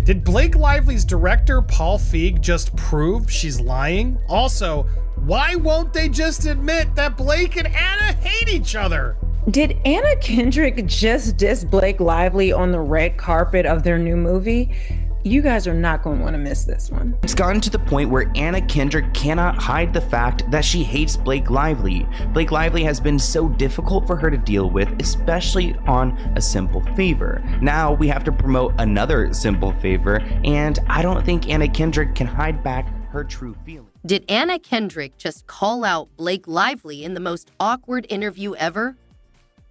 Did Blake Lively's director, Paul Feig, just prove she's lying? Also, why won't they just admit that Blake and Anna hate each other? Did Anna Kendrick just diss Blake Lively on the red carpet of their new movie? You guys are not going to want to miss this one. It's gotten to the point where Anna Kendrick cannot hide the fact that she hates Blake Lively. Blake Lively has been so difficult for her to deal with, especially on A Simple Favor. Now we have to promote another Simple Favor, and I don't think Anna Kendrick can hide back her true feelings. Did Anna Kendrick just call out Blake Lively in the most awkward interview ever?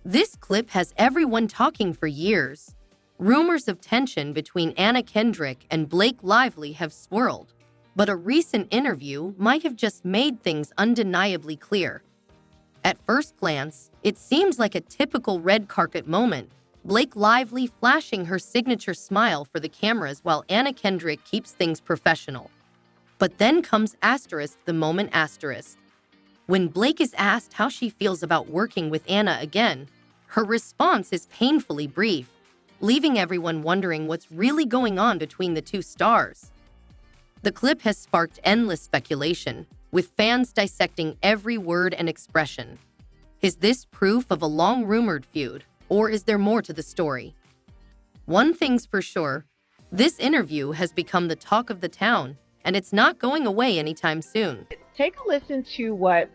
This clip has everyone talking for years. Rumors of tension between Anna Kendrick and Blake Lively have swirled, but a recent interview might have just made things undeniably clear. At first glance, it seems like a typical red carpet moment, Blake Lively flashing her signature smile for the cameras while Anna Kendrick keeps things professional. But then comes the moment. When Blake is asked how she feels about working with Anna again, her response is painfully brief, leaving everyone wondering what's really going on between the two stars. The clip has sparked endless speculation, with fans dissecting every word and expression. Is this proof of a long-rumored feud, or is there more to the story? One thing's for sure, this interview has become the talk of the town, and it's not going away anytime soon. Take a listen to what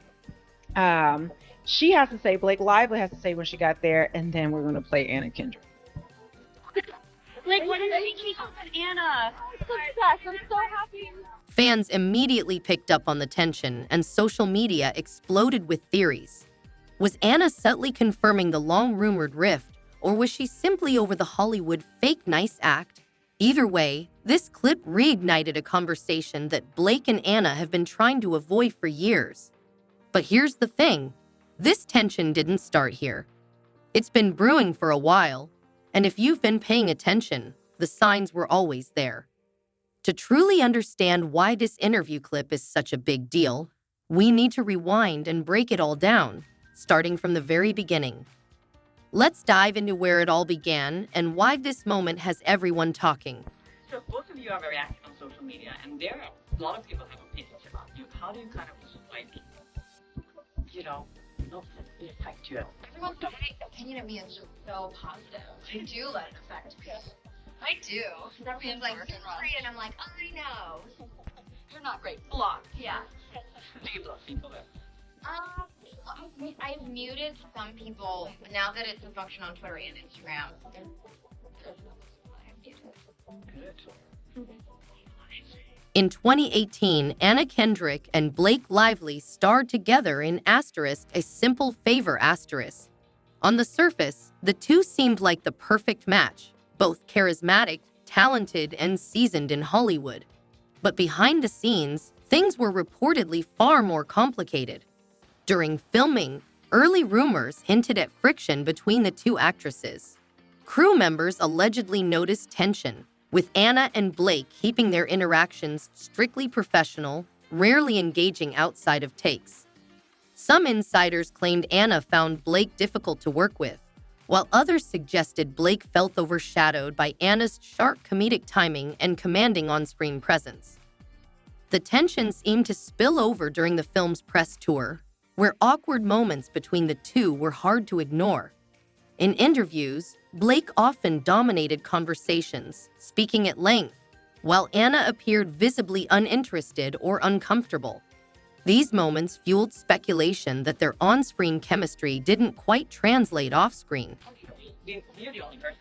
she has to say, Blake Lively has to say when she got there, and then we're going to play Anna Kendrick. Like, what did you think of Anna? I'm so happy. Fans immediately picked up on the tension, and social media exploded with theories. Was Anna subtly confirming the long-rumored rift, or was she simply over the Hollywood fake nice act? Either way, this clip reignited a conversation that Blake and Anna have been trying to avoid for years. But here's the thing, this tension didn't start here. It's been brewing for a while, and if you've been paying attention, the signs were always there. To truly understand why this interview clip is such a big deal, we need to rewind and break it all down, starting from the very beginning. Let's dive into where it all began and why this moment has everyone talking. So both of you are very active on social media, and there are a lot of people have opinions about you. How do you kind of like, not affect you? Everyone's opinion of me is just so positive. I do let it affect me. I do. Everyone's like, you're great, and I'm like, I know. You're not great. Block. Yeah. Do you block people there? I've muted some people, but now that it's a function on Twitter and Instagram, I've muted. Good. In 2018, Anna Kendrick and Blake Lively starred together in A Simple Favor. On the surface, the two seemed like the perfect match, both charismatic, talented, and seasoned in Hollywood. But behind the scenes, things were reportedly far more complicated. During filming, early rumors hinted at friction between the two actresses. Crew members allegedly noticed tension, with Anna and Blake keeping their interactions strictly professional, rarely engaging outside of takes. Some insiders claimed Anna found Blake difficult to work with, while others suggested Blake felt overshadowed by Anna's sharp comedic timing and commanding on-screen presence. The tension seemed to spill over during the film's press tour, where awkward moments between the two were hard to ignore. In interviews, Blake often dominated conversations, speaking at length, while Anna appeared visibly uninterested or uncomfortable. These moments fueled speculation that their on-screen chemistry didn't quite translate off-screen. You're the only person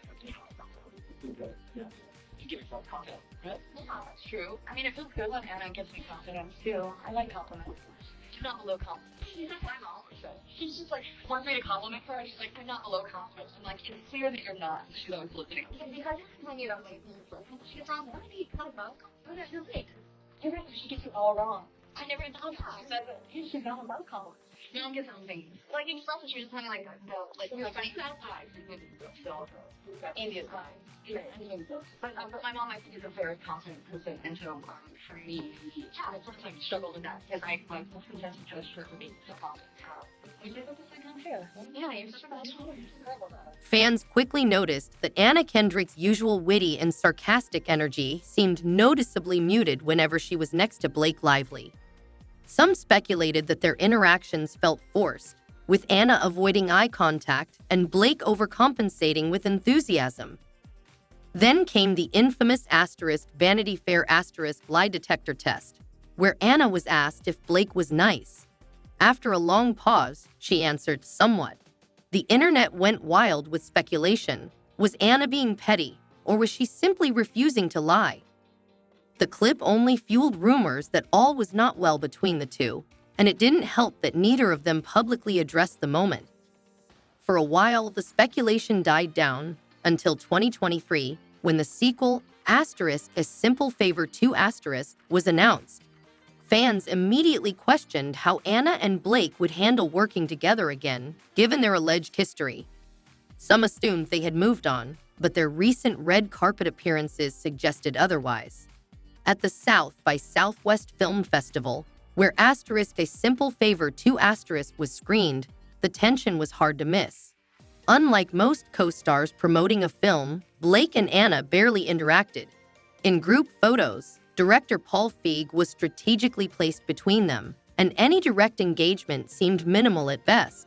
who can give yourself confidence, right? Yeah, that's true. I mean, it feels good when Anna gives me confidence, too. I like compliments. Do not below confidence. She's just like, wants me to compliment her, and she's like, I'm not below confidence. I'm like, it's clear that you're not. She's always listening. Because when you're like, she's wrong. What do you come about? You're right. You're right. She gets it all wrong. I never even thought of her. She said that she's not about compliments. No one gets something. Like, expressions, she was telling me, like, you're funny. Easiest time. Yeah, but my mom, I think, is a very confident person, and so for me, yeah, I sometimes struggle with that because I like sometimes judge her for being so confident. Which is at the same time fair. Yeah, you're such a bad Fans quickly noticed that Anna Kendrick's usual witty and sarcastic energy seemed noticeably muted whenever she was next to Blake Lively. Some speculated that their interactions felt forced, with Anna avoiding eye contact and Blake overcompensating with enthusiasm. Then came the infamous Vanity Fair lie detector test, where Anna was asked if Blake was nice. After a long pause, she answered somewhat. The internet went wild with speculation. Was Anna being petty, or was she simply refusing to lie? The clip only fueled rumors that all was not well between the two, and it didn't help that neither of them publicly addressed the moment. For a while, the speculation died down until 2023, when the sequel, A Simple Favor 2 was announced. Fans immediately questioned how Anna and Blake would handle working together again, given their alleged history. Some assumed they had moved on, but their recent red carpet appearances suggested otherwise. At the South by Southwest Film Festival, where A Simple Favor 2 was screened, the tension was hard to miss. Unlike most co-stars promoting a film, Blake and Anna barely interacted. In group photos, director Paul Feig was strategically placed between them, and any direct engagement seemed minimal at best.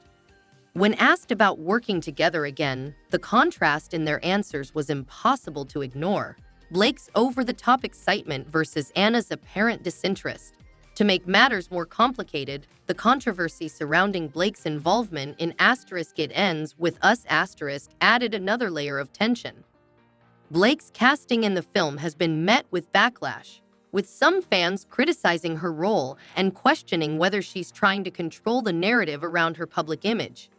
When asked about working together again, the contrast in their answers was impossible to ignore. Blake's over-the-top excitement versus Anna's apparent disinterest. To make matters more complicated, the controversy surrounding Blake's involvement in It Ends With Us added another layer of tension. Blake's casting in the film has been met with backlash, with some fans criticizing her role and questioning whether she's trying to control the narrative around her public image.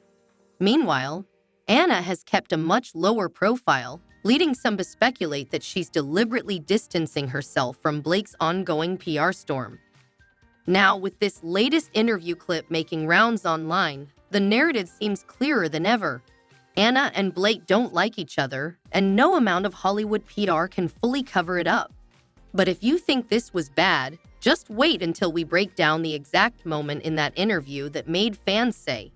Meanwhile, Anna has kept a much lower profile, leading some to speculate that she's deliberately distancing herself from Blake's ongoing PR storm. Now, with this latest interview clip making rounds online, the narrative seems clearer than ever. Anna and Blake don't like each other, and no amount of Hollywood PR can fully cover it up. But if you think this was bad, just wait until we break down the exact moment in that interview that made fans say,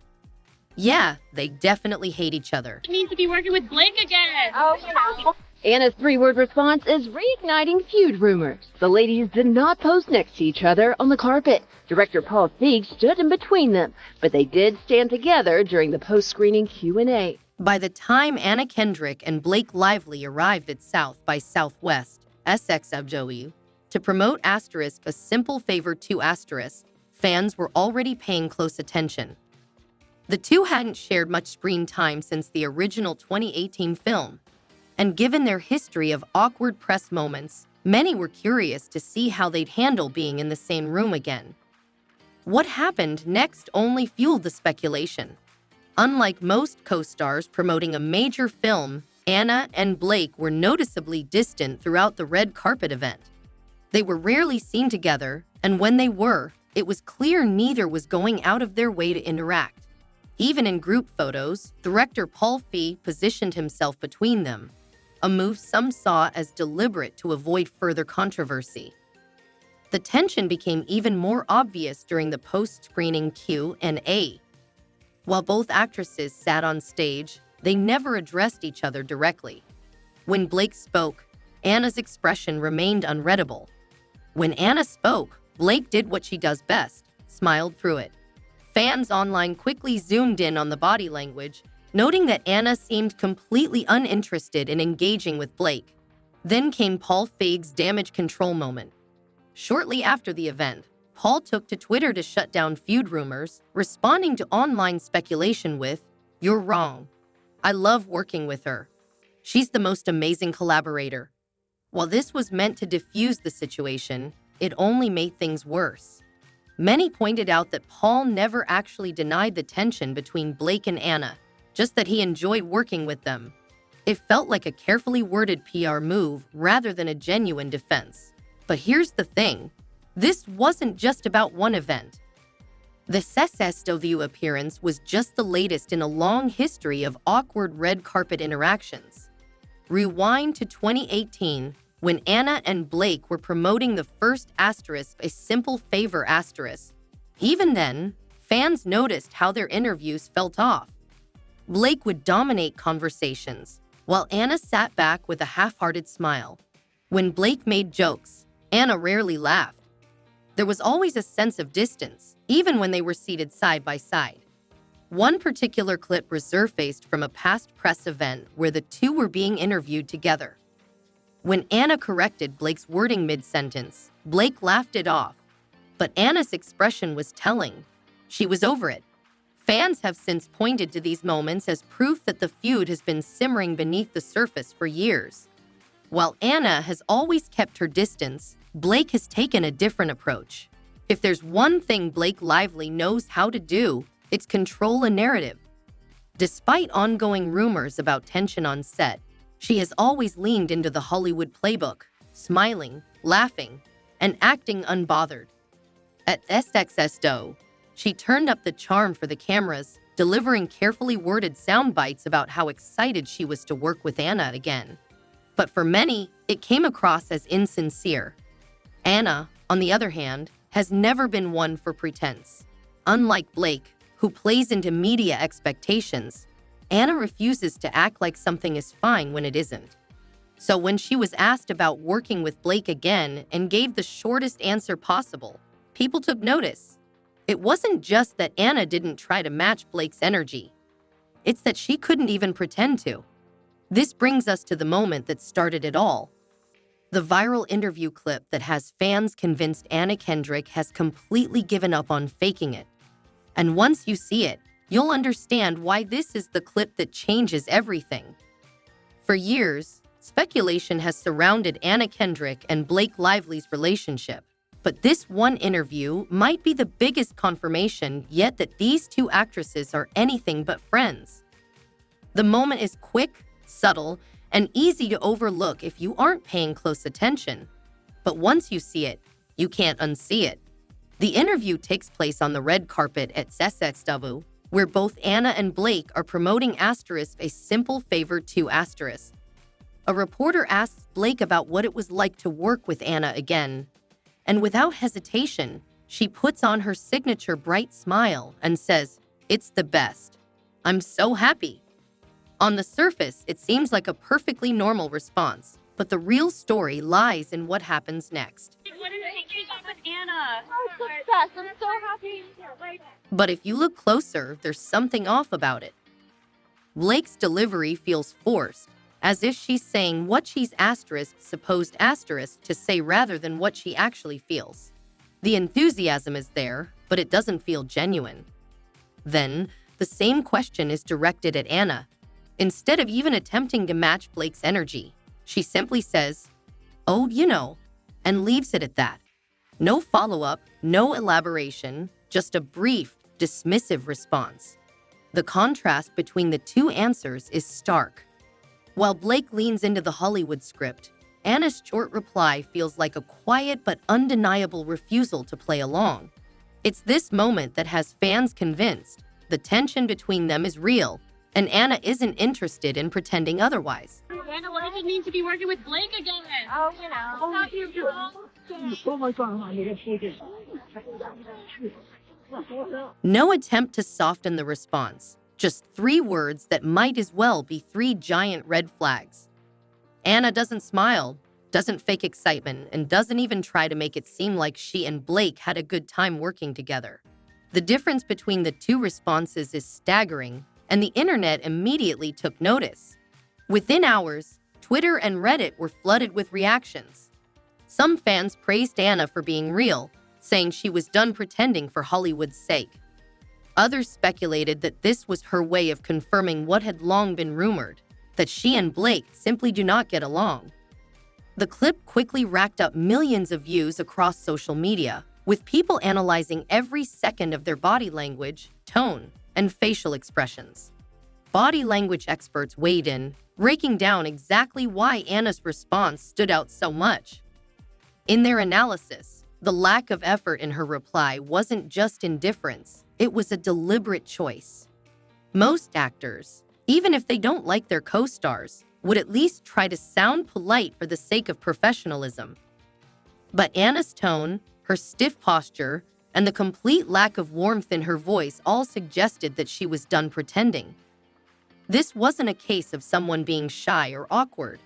yeah, they definitely hate each other. It means to be working with Blake again. Oh, Anna's three-word response is reigniting feud rumors. The ladies did not pose next to each other on the carpet. Director Paul Feig stood in between them, but they did stand together during the post-screening Q&A. By the time Anna Kendrick and Blake Lively arrived at South by Southwest SXFW to promote A Simple Favor 2 fans were already paying close attention. The two hadn't shared much screen time since the original 2018 film, and given their history of awkward press moments, many were curious to see how they'd handle being in the same room again. What happened next only fueled the speculation. Unlike most co-stars promoting a major film, Anna and Blake were noticeably distant throughout the red carpet event. They were rarely seen together, and when they were, it was clear neither was going out of their way to interact. Even in group photos, director Paul Feig positioned himself between them, a move some saw as deliberate to avoid further controversy. The tension became even more obvious during the post-screening Q&A. While both actresses sat on stage, they never addressed each other directly. When Blake spoke, Anna's expression remained unreadable. When Anna spoke, Blake did what she does best, smiled through it. Fans online quickly zoomed in on the body language, noting that Anna seemed completely uninterested in engaging with Blake. Then came Paul Feig's damage control moment. Shortly after the event, Paul took to Twitter to shut down feud rumors, responding to online speculation with, "You're wrong. I love working with her. She's the most amazing collaborator." While this was meant to diffuse the situation, it only made things worse. Many pointed out that Paul never actually denied the tension between Blake and Anna, just that he enjoyed working with them. It felt like a carefully worded PR move rather than a genuine defense. But here's the thing. This wasn't just about one event. The SSW appearance was just the latest in a long history of awkward red carpet interactions. Rewind to 2018, when Anna and Blake were promoting the first asterisk, a simple favor asterisk. Even then, fans noticed how their interviews felt off. Blake would dominate conversations, while Anna sat back with a half-hearted smile. When Blake made jokes, Anna rarely laughed. There was always a sense of distance, even when they were seated side by side. One particular clip resurfaced from a past press event where the two were being interviewed together. When Anna corrected Blake's wording mid-sentence, Blake laughed it off. But Anna's expression was telling. She was over it. Fans have since pointed to these moments as proof that the feud has been simmering beneath the surface for years. While Anna has always kept her distance, Blake has taken a different approach. If there's one thing Blake Lively knows how to do, it's control a narrative. Despite ongoing rumors about tension on set, she has always leaned into the Hollywood playbook, smiling, laughing, and acting unbothered. At SXSDO, she turned up the charm for the cameras, delivering carefully worded sound bites about how excited she was to work with Anna again. But for many, it came across as insincere. Anna, on the other hand, has never been one for pretense. Unlike Blake, who plays into media expectations, Anna refuses to act like something is fine when it isn't. So when she was asked about working with Blake again and gave the shortest answer possible, people took notice. It wasn't just that Anna didn't try to match Blake's energy. It's that she couldn't even pretend to. This brings us to the moment that started it all. The viral interview clip that has fans convinced Anna Kendrick has completely given up on faking it. And once you see it, you'll understand why this is the clip that changes everything. For years, speculation has surrounded Anna Kendrick and Blake Lively's relationship. But this one interview might be the biggest confirmation yet that these two actresses are anything but friends. The moment is quick, subtle, and easy to overlook if you aren't paying close attention. But once you see it, you can't unsee it. The interview takes place on the red carpet at SXSW, where both Anna and Blake are promoting asterisk a simple favor to asterisk. A reporter asks Blake about what it was like to work with Anna again. And without hesitation, she puts on her signature bright smile and says, "It's the best. I'm so happy." On the surface, it seems like a perfectly normal response, but the real story lies in what happens next. What did you think with Anna? I'm so obsessed. I'm so happy. But if you look closer, there's something off about it. Blake's delivery feels forced, as if she's saying what she's supposed to say rather than what she actually feels. The enthusiasm is there, but it doesn't feel genuine. Then, the same question is directed at Anna. Instead of even attempting to match Blake's energy, she simply says, "Oh, you know," and leaves it at that. No follow-up, no elaboration, just a brief, dismissive response. The contrast between the two answers is stark. While Blake leans into the Hollywood script, Anna's short reply feels like a quiet but undeniable refusal to play along. It's this moment that has fans convinced the tension between them is real, and Anna isn't interested in pretending otherwise. Anna, what does it mean to be working with Blake again? Oh, you know. No attempt to soften the response, just 3 words that might as well be 3 giant red flags. Anna doesn't smile, doesn't fake excitement, and doesn't even try to make it seem like she and Blake had a good time working together. The difference between the two responses is staggering, and the internet immediately took notice. Within hours, Twitter and Reddit were flooded with reactions. Some fans praised Anna for being real, saying she was done pretending for Hollywood's sake. Others speculated that this was her way of confirming what had long been rumored, that she and Blake simply do not get along. The clip quickly racked up millions of views across social media, with people analyzing every second of their body language, tone, and facial expressions. Body language experts weighed in, breaking down exactly why Anna's response stood out so much. In their analysis, the lack of effort in her reply wasn't just indifference, it was a deliberate choice. Most actors, even if they don't like their co-stars, would at least try to sound polite for the sake of professionalism. But Anna's tone, her stiff posture, and the complete lack of warmth in her voice all suggested that she was done pretending. This wasn't a case of someone being shy or awkward.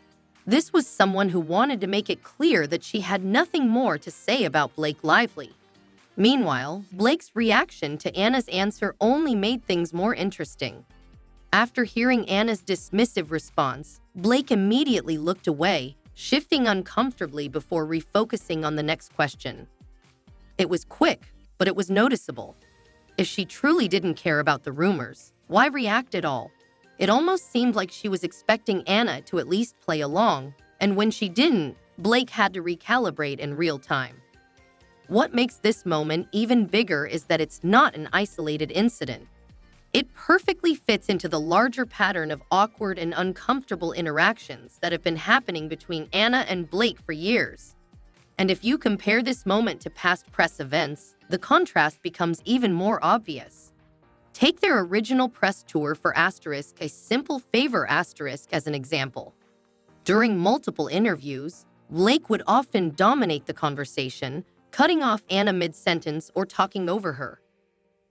This was someone who wanted to make it clear that she had nothing more to say about Blake Lively. Meanwhile, Blake's reaction to Anna's answer only made things more interesting. After hearing Anna's dismissive response, Blake immediately looked away, shifting uncomfortably before refocusing on the next question. It was quick, but it was noticeable. If she truly didn't care about the rumors, why react at all? It almost seemed like she was expecting Anna to at least play along, and when she didn't, Blake had to recalibrate in real time. What makes this moment even bigger is that it's not an isolated incident. It perfectly fits into the larger pattern of awkward and uncomfortable interactions that have been happening between Anna and Blake for years. And if you compare this moment to past press events, the contrast becomes even more obvious. Take their original press tour for *A Simple Favor* as an example. During multiple interviews, Blake would often dominate the conversation, cutting off Anna mid-sentence or talking over her.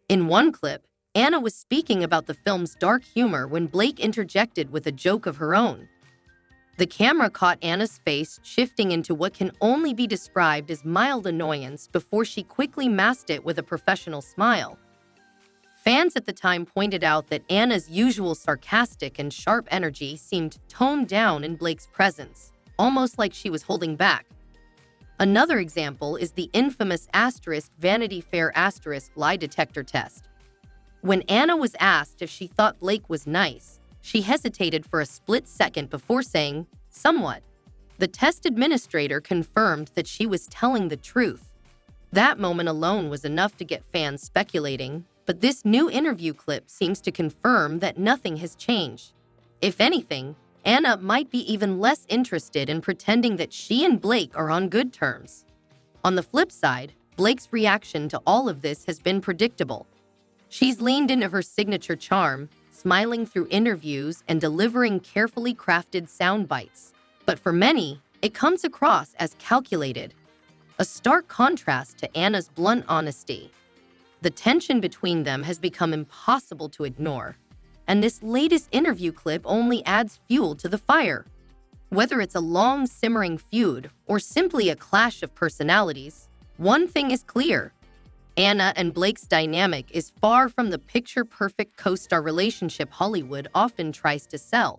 In one clip, Anna was speaking about the film's dark humor when Blake interjected with a joke of her own. The camera caught Anna's face shifting into what can only be described as mild annoyance before she quickly masked it with a professional smile. Fans at the time pointed out that Anna's usual sarcastic and sharp energy seemed toned down in Blake's presence, almost like she was holding back. Another example is the infamous Vanity Fair lie detector test. When Anna was asked if she thought Blake was nice, she hesitated for a split second before saying, "Somewhat." The test administrator confirmed that she was telling the truth. That moment alone was enough to get fans speculating, but this new interview clip seems to confirm that nothing has changed. If anything, Anna might be even less interested in pretending that she and Blake are on good terms. On the flip side, Blake's reaction to all of this has been predictable. She's leaned into her signature charm, smiling through interviews and delivering carefully crafted sound bites. But for many, it comes across as calculated, a stark contrast to Anna's blunt honesty. The tension between them has become impossible to ignore, and this latest interview clip only adds fuel to the fire. Whether it's a long simmering feud or simply a clash of personalities, one thing is clear. Anna and Blake's dynamic is far from the picture-perfect co-star relationship Hollywood often tries to sell.